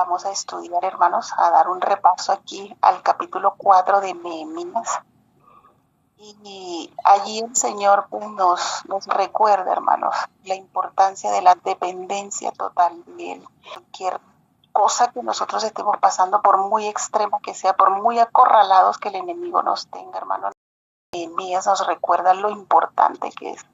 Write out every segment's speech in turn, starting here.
Vamos a estudiar, hermanos, a dar un repaso aquí al capítulo 4 de Nehemías. Y allí el Señor pues, nos recuerda, hermanos, la importancia de la dependencia total de Él. Cualquier cosa que nosotros estemos pasando, por muy extrema que sea, por muy acorralados que el enemigo nos tenga, hermanos, Nehemías nos recuerda lo importante que es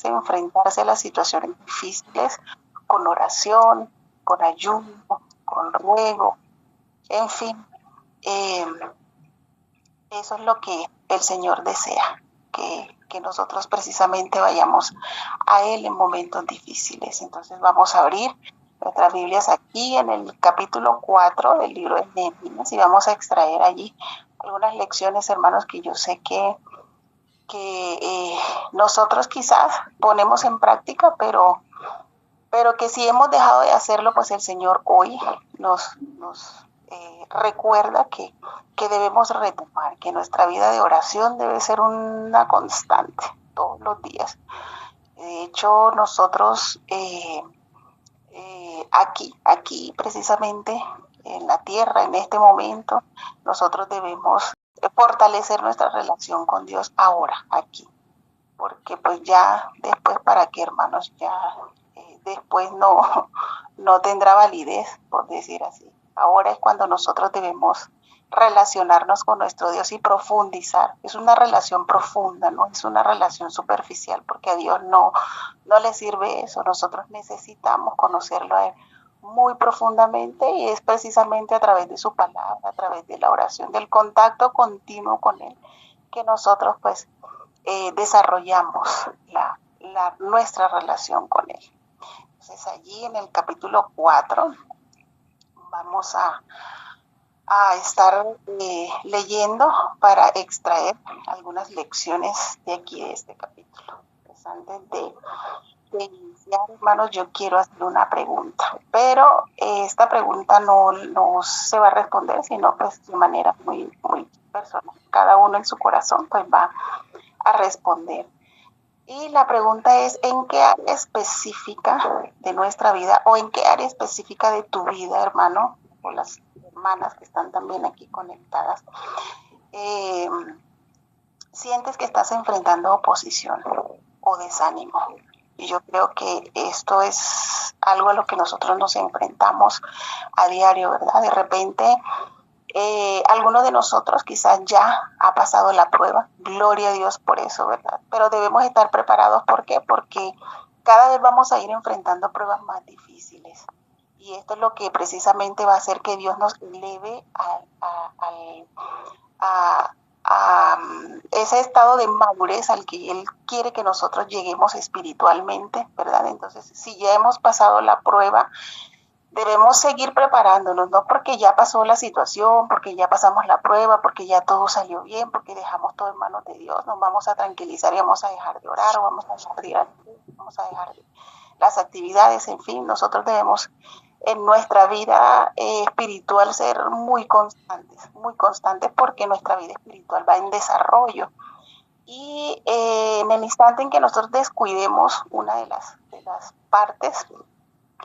enfrentarse a las situaciones difíciles con oración, con ayuno, con ruego, en fin. Eso es lo que el Señor desea, que nosotros precisamente vayamos a Él en momentos difíciles. Entonces vamos a abrir nuestras Biblias aquí en el capítulo 4 del libro de Nehemías y vamos a extraer allí algunas lecciones, hermanos, que yo sé que nosotros quizás ponemos en práctica, pero que si hemos dejado de hacerlo, pues el Señor hoy nos recuerda que debemos retomar, que nuestra vida de oración debe ser una constante todos los días. De hecho, nosotros aquí precisamente en la tierra, en este momento, nosotros debemos fortalecer nuestra relación con Dios ahora, aquí. Porque pues ya después, ¿para qué, hermanos? Ya después no tendrá validez, por decir así. Ahora es cuando nosotros debemos relacionarnos con nuestro Dios y profundizar. Es una relación profunda, no es una relación superficial, porque a Dios no le sirve eso. Nosotros necesitamos conocerlo a Él muy profundamente y es precisamente a través de su palabra, a través de la oración, del contacto continuo con Él, que nosotros pues desarrollamos nuestra relación con Él. Entonces allí en el capítulo 4 vamos a estar leyendo para extraer algunas lecciones de aquí de este capítulo. Pues antes de iniciar, hermanos, yo quiero hacer una pregunta, pero esta pregunta no se va a responder, sino pues de manera muy personal. Cada uno en su corazón pues va a responder. Y la pregunta es, ¿en qué área específica de nuestra vida o en qué área específica de tu vida, hermano, o las hermanas que están también aquí conectadas, sientes que estás enfrentando oposición o desánimo? Y yo creo que esto es algo a lo que nosotros nos enfrentamos a diario, ¿verdad? De repente, alguno de nosotros quizás ya ha pasado la prueba, gloria a Dios por eso, ¿verdad? Pero debemos estar preparados, ¿por qué? Porque cada vez vamos a ir enfrentando pruebas más difíciles. Y esto es lo que precisamente va a hacer que Dios nos eleve a ese estado de madurez al que Él quiere que nosotros lleguemos espiritualmente, ¿verdad? Entonces, si ya hemos pasado la prueba, debemos seguir preparándonos, no porque ya pasó la situación, porque ya pasamos la prueba, porque ya todo salió bien, porque dejamos todo en manos de Dios, nos vamos a tranquilizar y vamos a dejar de orar, o vamos a dejar las actividades, en fin, nosotros debemos en nuestra vida espiritual ser muy constantes porque nuestra vida espiritual va en desarrollo. Y en el instante en que nosotros descuidemos una de las partes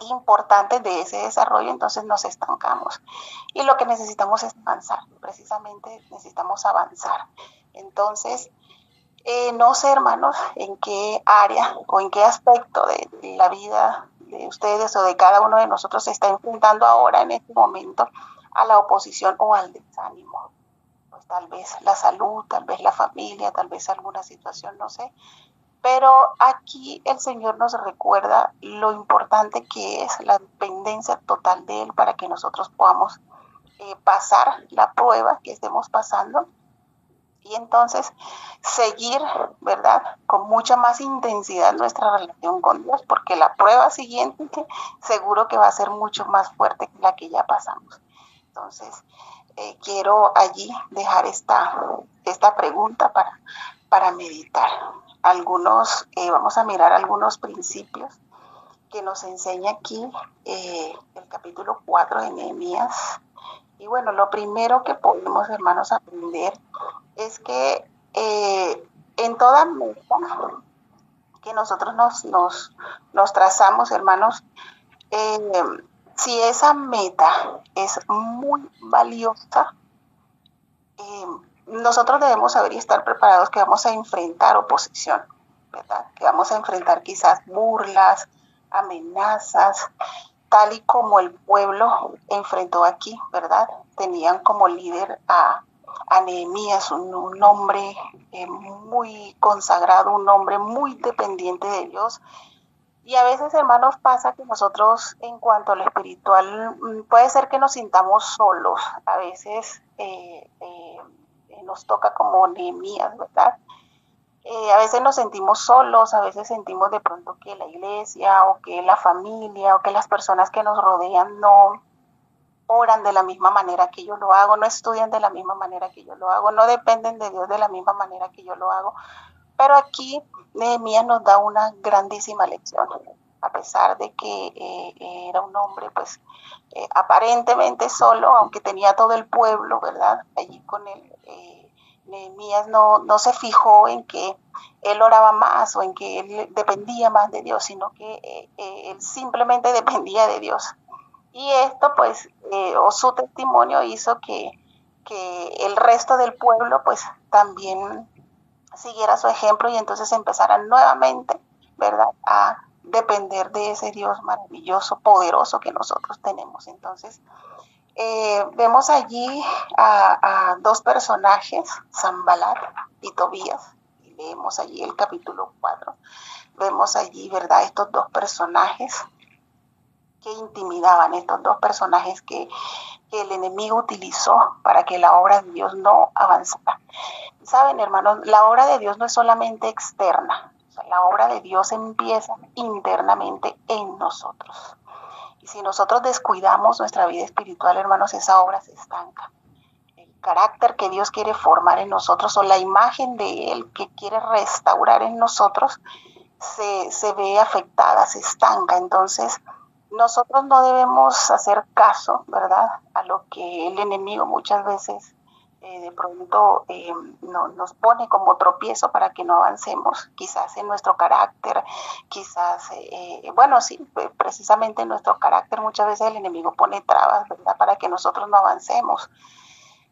importantes de ese desarrollo, entonces nos estancamos. Y lo que necesitamos es avanzar, precisamente necesitamos avanzar. Entonces, no sé, hermanos, en qué área o en qué aspecto de la vida de ustedes o de cada uno de nosotros se está enfrentando ahora en este momento a la oposición o al desánimo. Pues tal vez la salud, tal vez la familia, tal vez alguna situación, no sé. Pero aquí el Señor nos recuerda lo importante que es la dependencia total de Él para que nosotros podamos pasar la prueba que estemos pasando y entonces seguir, ¿verdad?, con mucha más intensidad nuestra relación con Dios, porque la prueba siguiente seguro que va a ser mucho más fuerte que la que ya pasamos. Entonces, quiero allí dejar esta pregunta para meditar. Vamos a mirar algunos principios que nos enseña aquí el capítulo 4 de Nehemías. Y bueno, lo primero que podemos, hermanos, aprender es que en toda meta que nosotros nos trazamos, hermanos, si esa meta es muy valiosa, nosotros debemos saber y estar preparados que vamos a enfrentar oposición, ¿verdad? Que vamos a enfrentar quizás burlas, amenazas, tal y como el pueblo enfrentó aquí, ¿verdad? Tenían como líder a Nehemías, un hombre muy consagrado, un hombre muy dependiente de Dios. Y a veces, hermanos, pasa que nosotros, en cuanto a lo espiritual, puede ser que nos sintamos solos. A veces nos toca como Nehemías, ¿verdad? A veces nos sentimos solos, a veces sentimos de pronto que la iglesia o que la familia o que las personas que nos rodean no oran de la misma manera que yo lo hago, no estudian de la misma manera que yo lo hago, no dependen de Dios de la misma manera que yo lo hago. Pero aquí Nehemías nos da una grandísima lección, a pesar de que era un hombre pues aparentemente solo, aunque tenía todo el pueblo, ¿verdad? Allí con él. Nehemías no se fijó en que él oraba más o en que él dependía más de Dios, sino que él simplemente dependía de Dios. Y esto pues, o su testimonio hizo que el resto del pueblo pues también siguiera su ejemplo y entonces empezaran nuevamente, ¿verdad?, a depender de ese Dios maravilloso, poderoso que nosotros tenemos. Entonces, vemos allí a dos personajes, Sanbalat y Tobías, y leemos allí el capítulo 4. Vemos allí, ¿verdad?, estos dos personajes que intimidaban, estos dos personajes que el enemigo utilizó para que la obra de Dios no avanzara. Saben, hermanos, la obra de Dios no es solamente externa, o sea, la obra de Dios empieza internamente en nosotros. Y si nosotros descuidamos nuestra vida espiritual, hermanos, esa obra se estanca. El carácter que Dios quiere formar en nosotros o la imagen de Él que quiere restaurar en nosotros se ve afectada, se estanca. Entonces, nosotros no debemos hacer caso, ¿verdad?, a lo que el enemigo muchas veces de pronto nos pone como tropiezo para que no avancemos, quizás en nuestro carácter, quizás, bueno, sí, precisamente en nuestro carácter muchas veces el enemigo pone trabas, ¿verdad?, para que nosotros no avancemos.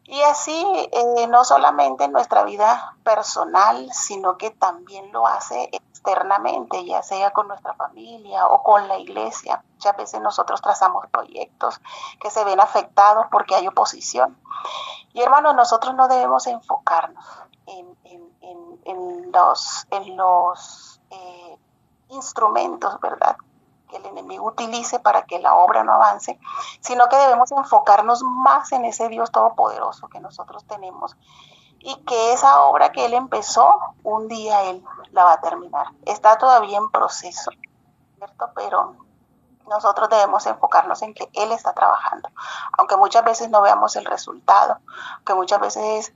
Y así, no solamente en nuestra vida personal, sino que también lo hace externamente, ya sea con nuestra familia o con la iglesia. Muchas veces nosotros trazamos proyectos que se ven afectados porque hay oposición. Y hermanos, nosotros no debemos enfocarnos en los instrumentos, ¿verdad?, que el enemigo utilice para que la obra no avance, sino que debemos enfocarnos más en ese Dios todopoderoso que nosotros tenemos y que esa obra que Él empezó, un día Él la va a terminar. Está todavía en proceso, ¿cierto? Pero nosotros debemos enfocarnos en que Él está trabajando, aunque muchas veces no veamos el resultado, que muchas veces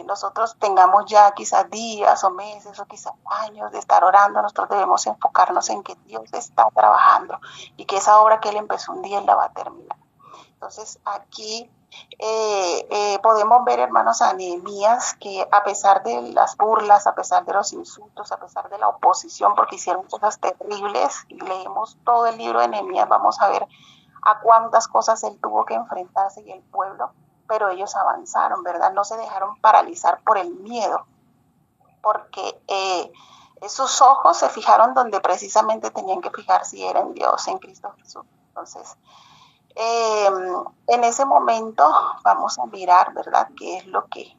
nosotros tengamos ya quizás días o meses o quizás años de estar orando. Nosotros debemos enfocarnos en que Dios está trabajando y que esa obra que Él empezó un día Él la va a terminar. Entonces aquí podemos ver, hermanos, a Nehemías, que a pesar de las burlas, a pesar de los insultos, a pesar de la oposición, porque hicieron cosas terribles, y leemos todo el libro de Nehemías, vamos a ver a cuántas cosas él tuvo que enfrentarse y el pueblo, pero ellos avanzaron, ¿verdad? No se dejaron paralizar por el miedo, porque sus ojos se fijaron donde precisamente tenían que fijarse, y era en Dios, en Cristo Jesús. Entonces, en ese momento vamos a mirar, ¿verdad?, qué es lo que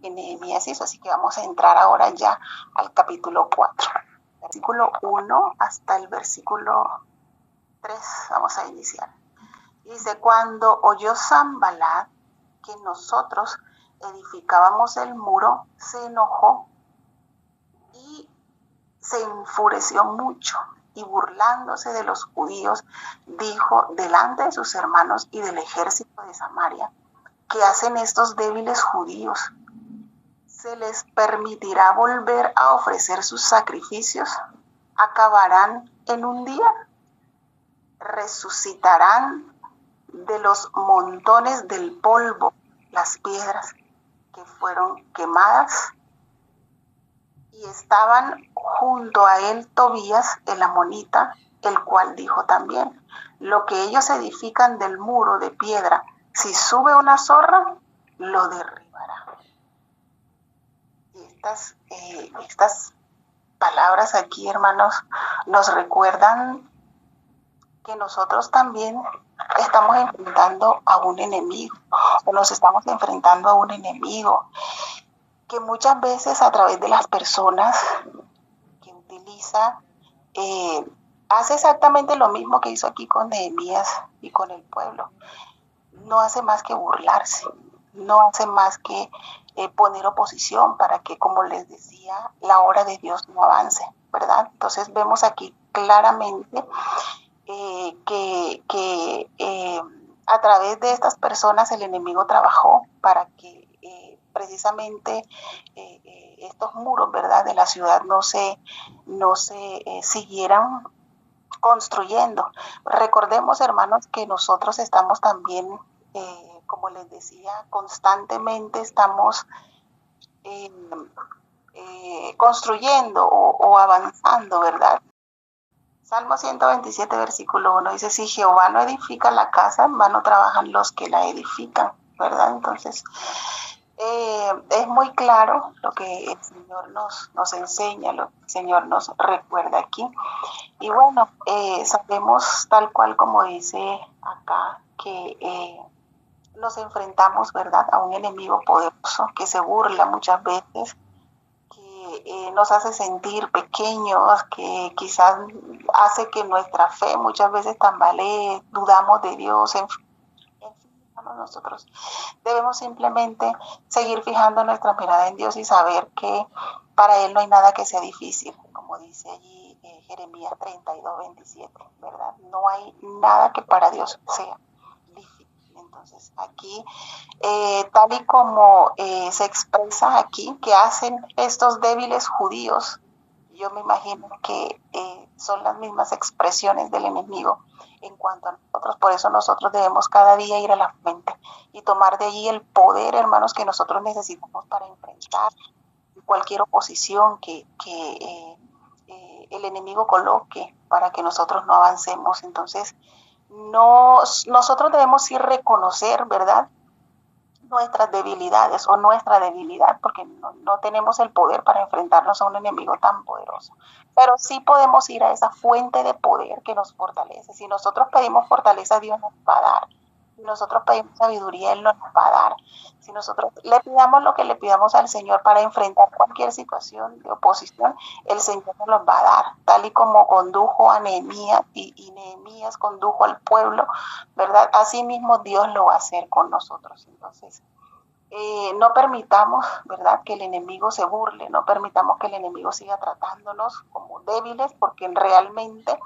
Nehemías hizo. Así que vamos a entrar ahora ya al capítulo 4, versículo 1 hasta el versículo 3. Vamos a iniciar. Dice: cuando oyó Sanbalat que nosotros edificábamos el muro, se enojó y se enfureció mucho, y burlándose de los judíos, dijo delante de sus hermanos y del ejército de Samaria: ¿qué hacen estos débiles judíos? ¿Se les permitirá volver a ofrecer sus sacrificios? ¿Acabarán en un día? ¿Resucitarán de los montones del polvo las piedras que fueron quemadas? Y estaban junto a él Tobías el amonita, el cual dijo también: lo que ellos edifican del muro de piedra, si sube una zorra, lo derribará. Y estas palabras aquí, hermanos, nos recuerdan que nosotros también estamos enfrentando a un enemigo, o nos estamos enfrentando a un enemigo que muchas veces a través de las personas que utiliza, hace exactamente lo mismo que hizo aquí con Nehemías y con el pueblo. No hace más que burlarse, no hace más que poner oposición para que, como les decía, la obra de Dios no avance, ¿verdad? Entonces vemos aquí claramente que a través de estas personas el enemigo trabajó para que precisamente estos muros, ¿verdad?, de la ciudad no se siguieran construyendo. Recordemos, hermanos, que nosotros estamos también, como les decía, constantemente estamos construyendo o avanzando, ¿verdad? Salmo 127, versículo 1 dice, si Jehová no edifica la casa, en vano trabajan los que la edifican, ¿verdad? Entonces, es muy claro lo que el Señor nos enseña, lo que el Señor nos recuerda aquí. Y bueno, sabemos tal cual como dice acá, que nos enfrentamos, ¿verdad?, a un enemigo poderoso que se burla muchas veces, que nos hace sentir pequeños, que quizás hace que nuestra fe muchas veces tambalee, dudamos de Dios, en fin, nosotros debemos simplemente seguir fijando nuestra mirada en Dios y saber que para Él no hay nada que sea difícil, como dice allí Jeremías 32:27, ¿verdad? No hay nada que para Dios sea difícil. Entonces aquí, tal y como se expresa aquí, que hacen estos débiles judíos, yo me imagino que son las mismas expresiones del enemigo en cuanto a nosotros. Por eso nosotros debemos cada día ir a la fuente y tomar de allí el poder, hermanos, que nosotros necesitamos para enfrentar cualquier oposición que el enemigo coloque para que nosotros no avancemos. Entonces, nosotros debemos sí reconocer, ¿verdad?, nuestras debilidades o nuestra debilidad, porque no tenemos el poder para enfrentarnos a un enemigo tan poderoso. Pero sí podemos ir a esa fuente de poder que nos fortalece. Si nosotros pedimos fortaleza, Dios nos va a dar. Si nosotros pedimos sabiduría, Él nos va a dar. Si nosotros le pidamos lo que le pidamos al Señor para enfrentar cualquier situación de oposición, el Señor nos los va a dar, tal y como condujo a Nehemías y Nehemías condujo al pueblo, ¿verdad? Así mismo Dios lo va a hacer con nosotros. Entonces, no permitamos, ¿verdad?, que el enemigo se burle, no permitamos que el enemigo siga tratándonos como débiles, porque realmente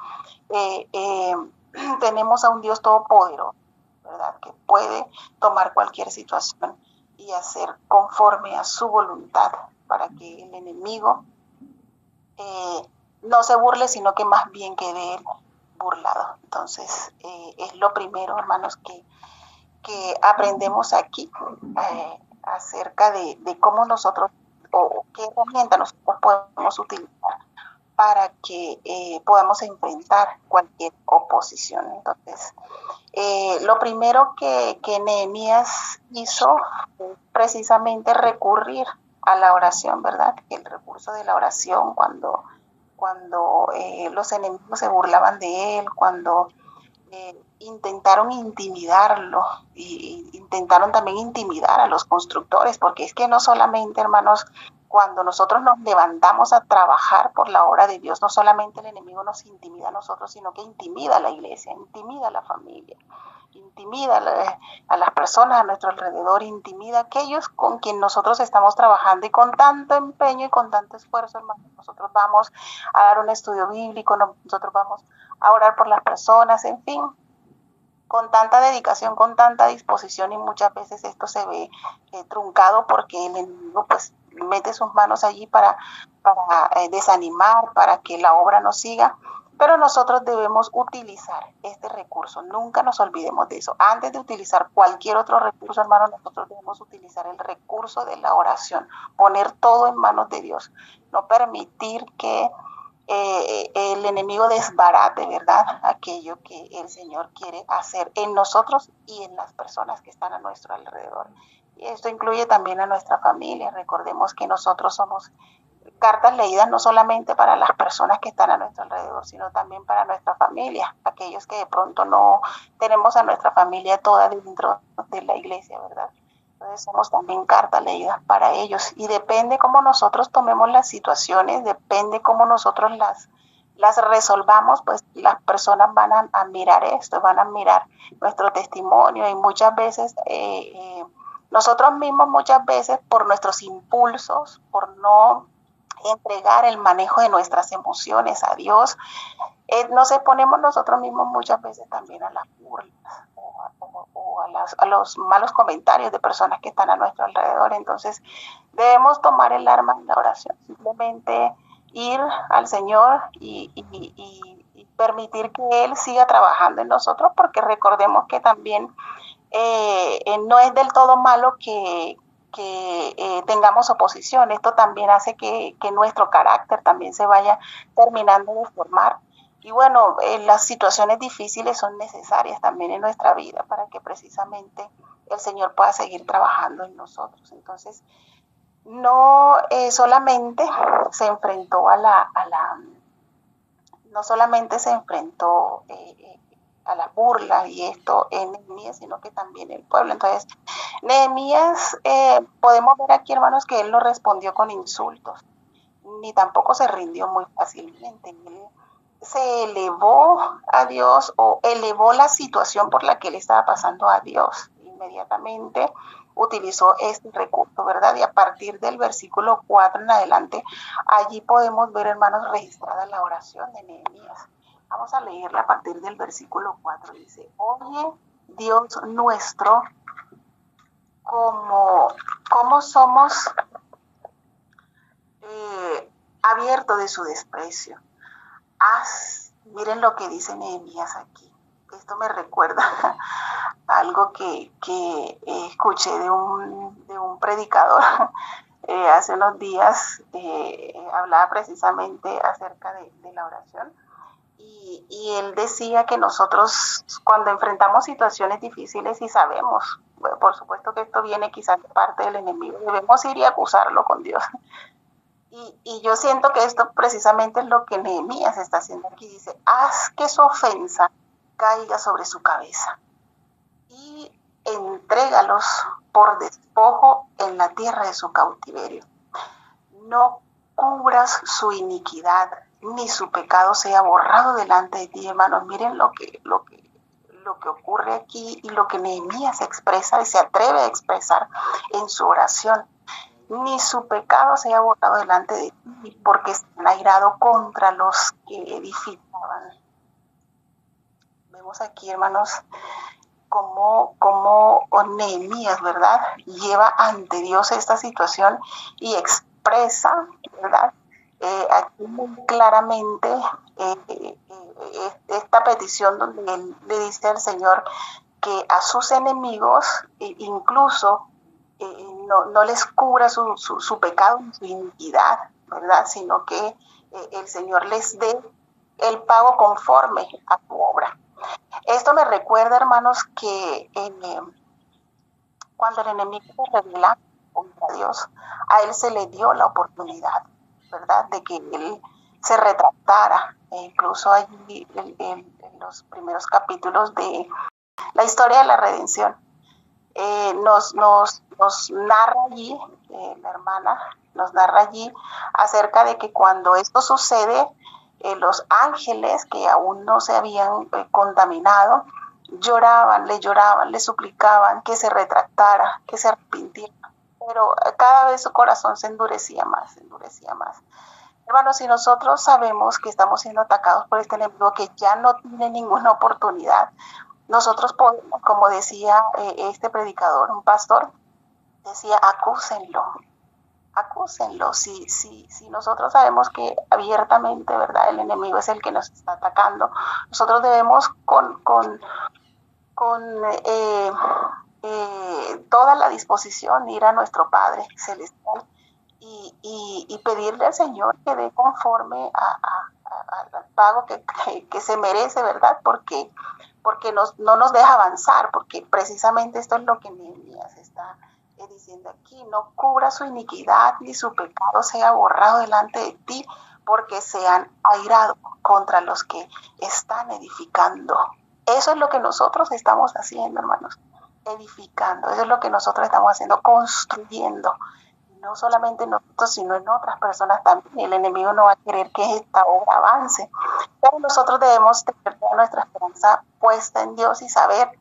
tenemos a un Dios todopoderoso, ¿verdad?, que puede tomar cualquier situación y hacer conforme a su voluntad para que el enemigo no se burle, sino que más bien quede burlado. Entonces, es lo primero, hermanos, que aprendemos aquí acerca de cómo nosotros, o qué herramienta nosotros podemos utilizar para que podamos enfrentar cualquier oposición. Entonces, lo primero que Nehemías hizo fue precisamente recurrir a la oración, ¿verdad? El recurso de la oración cuando los enemigos se burlaban de él, cuando intentaron intimidarlo y intentaron también intimidar a los constructores, porque es que no solamente, hermanos, cuando nosotros nos levantamos a trabajar por la obra de Dios, no solamente el enemigo nos intimida a nosotros, sino que intimida a la iglesia, intimida a la familia, intimida a las personas a nuestro alrededor, intimida a aquellos con quien nosotros estamos trabajando, y con tanto empeño y con tanto esfuerzo, hermanos, nosotros vamos a dar un estudio bíblico, nosotros vamos a orar por las personas, en fin, con tanta dedicación, con tanta disposición, y muchas veces esto se ve truncado porque el enemigo pues mete sus manos allí para desanimar, para que la obra no siga. Pero nosotros debemos utilizar este recurso, nunca nos olvidemos de eso. Antes de utilizar cualquier otro recurso, hermano, nosotros debemos utilizar el recurso de la oración, poner todo en manos de Dios, no permitir que el enemigo desbarate, ¿verdad? Aquello que el Señor quiere hacer en nosotros y en las personas que están a nuestro alrededor. Y esto incluye también a nuestra familia. Recordemos que nosotros somos cartas leídas no solamente para las personas que están a nuestro alrededor, sino también para nuestra familia, aquellos que de pronto no tenemos a nuestra familia toda dentro de la iglesia, ¿verdad? Entonces somos también cartas leídas para ellos y depende cómo nosotros tomemos las situaciones, depende cómo nosotros las resolvamos, pues las personas van a mirar esto, van a mirar nuestro testimonio y muchas veces nosotros mismos muchas veces por nuestros impulsos, por no entregar el manejo de nuestras emociones a Dios, nos exponemos nosotros mismos muchas veces también a las burlas o a los malos comentarios de personas que están a nuestro alrededor. Entonces debemos tomar el arma de la oración, simplemente ir al Señor y permitir que Él siga trabajando en nosotros, porque recordemos que también no es del todo malo que tengamos oposición. Esto también hace que nuestro carácter también se vaya terminando de formar. Y bueno, las situaciones difíciles son necesarias también en nuestra vida para que precisamente el Señor pueda seguir trabajando en nosotros. Entonces, no solamente se enfrentó no solamente se enfrentó a la burla y esto en Nehemías, sino que también el pueblo. Entonces, Nehemías, podemos ver aquí, hermanos, que él no respondió con insultos, ni tampoco se rindió muy fácilmente. Él se elevó a Dios o elevó la situación por la que él estaba pasando a Dios. Inmediatamente utilizó este recurso, ¿verdad? Y a partir del versículo 4 en adelante, allí podemos ver, hermanos, registrada la oración de Nehemías. Vamos a leerla a partir del versículo 4. Dice: oye, Dios nuestro, como somos abiertos de su desprecio. Miren lo que dice Nehemías aquí. Esto me recuerda algo que escuché de un predicador hace unos días. Hablaba precisamente acerca de la oración. Y él decía que nosotros, cuando enfrentamos situaciones difíciles y sabemos, bueno, por supuesto que esto viene quizás de parte del enemigo, debemos ir y acusarlo con Dios. Y yo siento que esto precisamente es lo que Nehemías está haciendo aquí. Dice: haz que su ofensa caiga sobre su cabeza y entrégalos por despojo en la tierra de su cautiverio. No cubras su iniquidad, ni su pecado sea borrado delante de ti, hermanos. Miren lo que ocurre aquí y lo que Nehemías expresa y se atreve a expresar en su oración. Ni su pecado sea borrado delante de ti, porque se han airado contra los que edificaban. Vemos aquí, hermanos, como Nehemías, ¿verdad?, lleva ante Dios esta situación y expresa, ¿verdad?, aquí muy claramente esta petición donde él le dice al Señor que a sus enemigos incluso no les cubra su pecado, su iniquidad, ¿verdad?, sino que el Señor les dé el pago conforme a su obra. Esto me recuerda, hermanos, que cuando el enemigo se rebela contra Dios, a él se le dio la oportunidad, ¿verdad?, de que él se retractara. Incluso allí en los primeros capítulos de la historia de la redención, nos narra allí, la hermana nos narra allí acerca de que cuando esto sucede, los ángeles que aún no se habían contaminado, lloraban, le suplicaban que se retractara, que se arrepintiera, pero cada vez su corazón se endurecía más. Hermanos, si nosotros sabemos que estamos siendo atacados por este enemigo que ya no tiene ninguna oportunidad, nosotros podemos, como decía este predicador, un pastor, decía: acúsenlo. Si nosotros sabemos que abiertamente, ¿verdad?, el enemigo es el que nos está atacando, nosotros debemos con toda la disposición ir a nuestro Padre Celestial y pedirle al Señor que dé conforme al pago que se merece, ¿verdad? Porque no nos deja avanzar, porque precisamente esto es lo que Nehemías está diciendo aquí: no cubra su iniquidad ni su pecado sea borrado delante de ti, porque se han airado contra los que están edificando. Eso es lo que nosotros estamos haciendo, hermanos, edificando. Eso es lo que nosotros estamos haciendo, construyendo. No solamente nosotros, sino en otras personas también. El enemigo no va a querer que esta obra avance. Pero nosotros debemos tener toda nuestra esperanza puesta en Dios y saber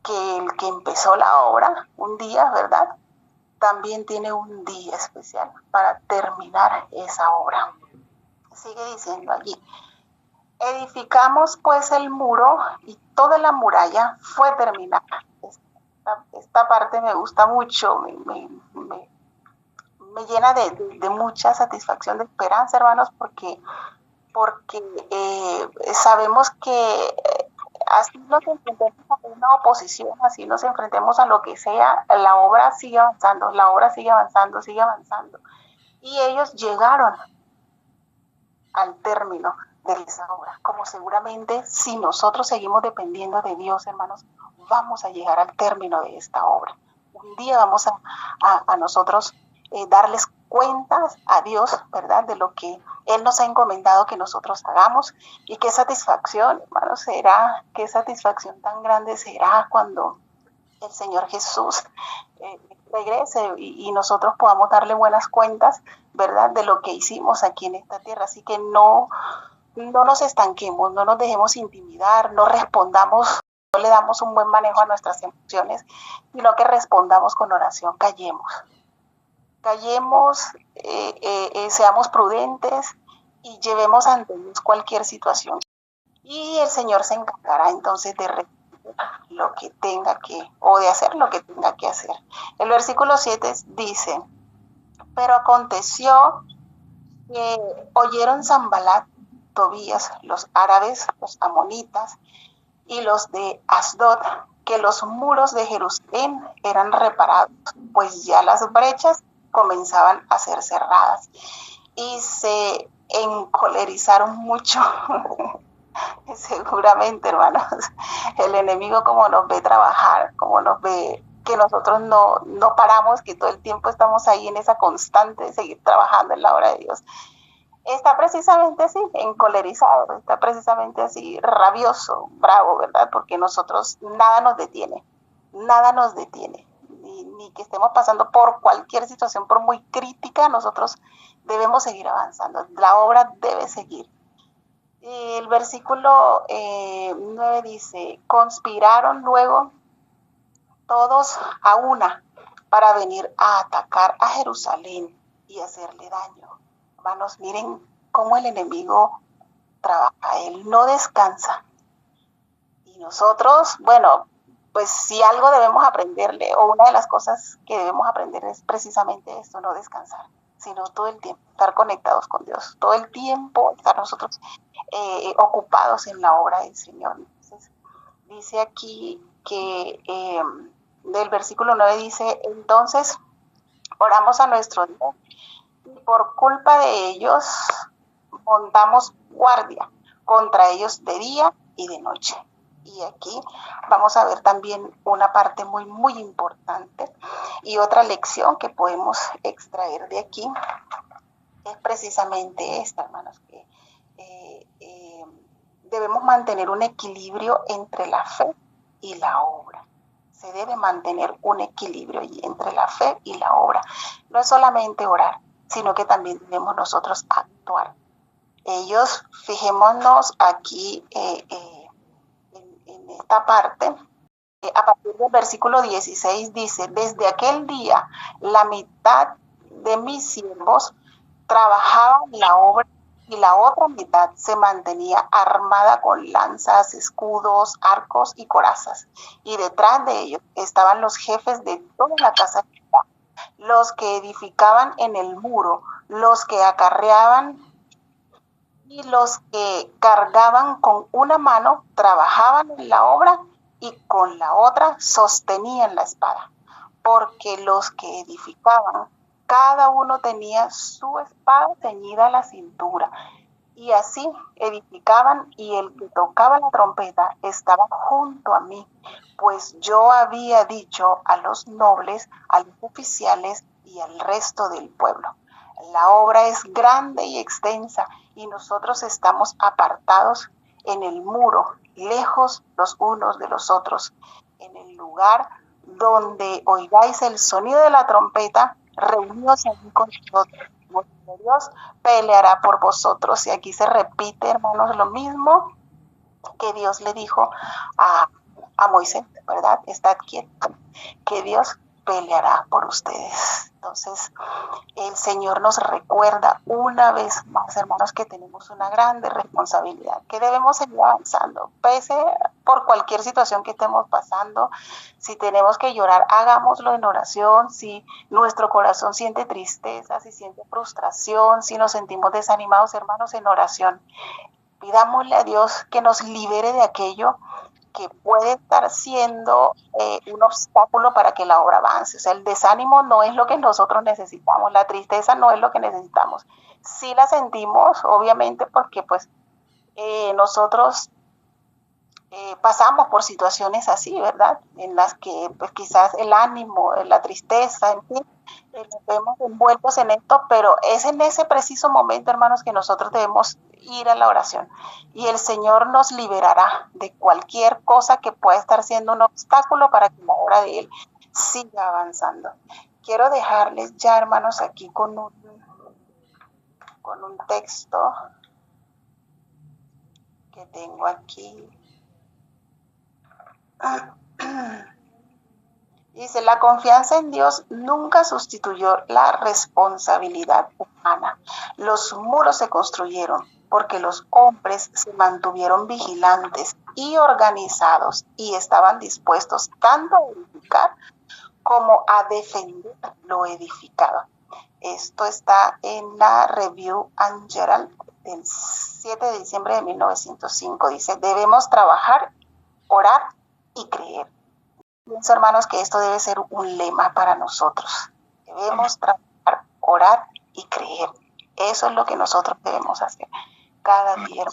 que el que empezó la obra un día, ¿verdad?, también tiene un día especial para terminar esa obra. Sigue diciendo allí: edificamos pues el muro y toda la muralla fue terminada. Esta parte me gusta mucho, me llena de mucha satisfacción, de esperanza, hermanos, porque sabemos que así nos enfrentemos a una oposición, así nos enfrentemos a lo que sea, la obra sigue avanzando, la obra sigue avanzando, sigue avanzando. Y ellos llegaron al término de esa obra, como seguramente si nosotros seguimos dependiendo de Dios, hermanos, vamos a llegar al término de esta obra. Un día vamos a nosotros darles cuentas a Dios, ¿verdad?, de lo que Él nos ha encomendado que nosotros hagamos. Y qué satisfacción, hermanos, será, qué satisfacción tan grande será cuando el Señor Jesús regrese y nosotros podamos darle buenas cuentas, ¿verdad?, de lo que hicimos aquí en esta tierra. Así que no nos estanquemos, no nos dejemos intimidar, no respondamos, no le damos un buen manejo a nuestras emociones, sino que respondamos con oración. Callemos, seamos prudentes y llevemos ante Dios cualquier situación. Y el Señor se encargará entonces de resolver lo que tenga que, o de hacer lo que tenga que hacer. El versículo 7 dice: pero aconteció que oyeron Sanbalat, Tobías, los árabes, los amonitas y los de Asdod, que los muros de Jerusalén eran reparados, pues ya las brechas comenzaban a ser cerradas, y se encolerizaron mucho. Seguramente, hermanos, el enemigo, como nos ve trabajar, como nos ve que nosotros no paramos, que todo el tiempo estamos ahí en esa constante de seguir trabajando en la obra de Dios, está precisamente así, encolerizado, está precisamente así, rabioso, bravo, ¿verdad? Porque nosotros nada nos detiene, ni que estemos pasando por cualquier situación, por muy crítica, nosotros debemos seguir avanzando, la obra debe seguir. El versículo 9 dice: conspiraron luego todos a una para venir a atacar a Jerusalén y hacerle daño. Hermanos, miren cómo el enemigo trabaja, él no descansa. Y nosotros, bueno, pues si algo debemos aprenderle, o una de las cosas que debemos aprender es precisamente esto: no descansar, sino todo el tiempo estar conectados con Dios, todo el tiempo estar nosotros ocupados en la obra del Señor. Entonces, dice aquí que del versículo 9 dice: entonces oramos a nuestro Dios y por culpa de ellos montamos guardia contra ellos de día y de noche. Y aquí vamos a ver también una parte muy, muy importante, y otra lección que podemos extraer de aquí es precisamente esta, hermanos, que debemos mantener un equilibrio entre la fe y la obra. Se debe mantener un equilibrio entre la fe y la obra. No es solamente orar, sino que también debemos nosotros actuar. Ellos, fijémonos aquí en esta parte, a partir del versículo 16 dice: desde aquel día la mitad de mis siervos trabajaban la obra y la otra mitad se mantenía armada con lanzas, escudos, arcos y corazas. Y detrás de ellos estaban los jefes de toda la casa, los que edificaban en el muro, los que acarreaban y los que cargaban con una mano, trabajaban en la obra y con la otra sostenían la espada. Porque los que edificaban, cada uno tenía su espada ceñida a la cintura, Y así edificaban, y el que tocaba la trompeta estaba junto a mí, pues yo había dicho a los nobles, a los oficiales y al resto del pueblo: la obra es grande y extensa, y nosotros estamos apartados en el muro, lejos los unos de los otros. En el lugar donde oigáis el sonido de la trompeta, reunidos allí con nosotros. Dios peleará por vosotros. Y aquí se repite, hermanos, lo mismo que Dios le dijo a, a Moisés, ¿verdad? Estad quieto, que Dios peleará por ustedes. Entonces, el Señor nos recuerda una vez más, hermanos, que tenemos una grande responsabilidad, que debemos seguir avanzando, pese por cualquier situación que estemos pasando. Si tenemos que llorar, hagámoslo en oración. Si nuestro corazón siente tristeza, si siente frustración, si nos sentimos desanimados, hermanos, en oración. Pidámosle a Dios que nos libere de aquello que puede estar siendo un obstáculo para que la obra avance. O sea, el desánimo no es lo que nosotros necesitamos, la tristeza no es lo que necesitamos. Sí la sentimos, obviamente, porque pues nosotros pasamos por situaciones así, ¿verdad? En las que pues quizás el ánimo, la tristeza, en fin, nos vemos envueltos en esto, pero es en ese preciso momento, hermanos, que nosotros debemos ir a la oración, y el Señor nos liberará de cualquier cosa que pueda estar siendo un obstáculo para que la obra de Él siga avanzando. Quiero dejarles ya, hermanos, aquí con un texto que tengo aquí. Dice: la confianza en Dios nunca sustituyó la responsabilidad humana. Los muros se construyeron porque los hombres se mantuvieron vigilantes y organizados, y estaban dispuestos tanto a edificar como a defender lo edificado. Esto está en la Review and Herald del 7 de diciembre de 1905. Dice: debemos trabajar, orar y creer. Pienso, hermanos, que esto debe ser un lema para nosotros. Debemos trabajar, orar y creer. Eso es lo que nosotros debemos hacer cada día.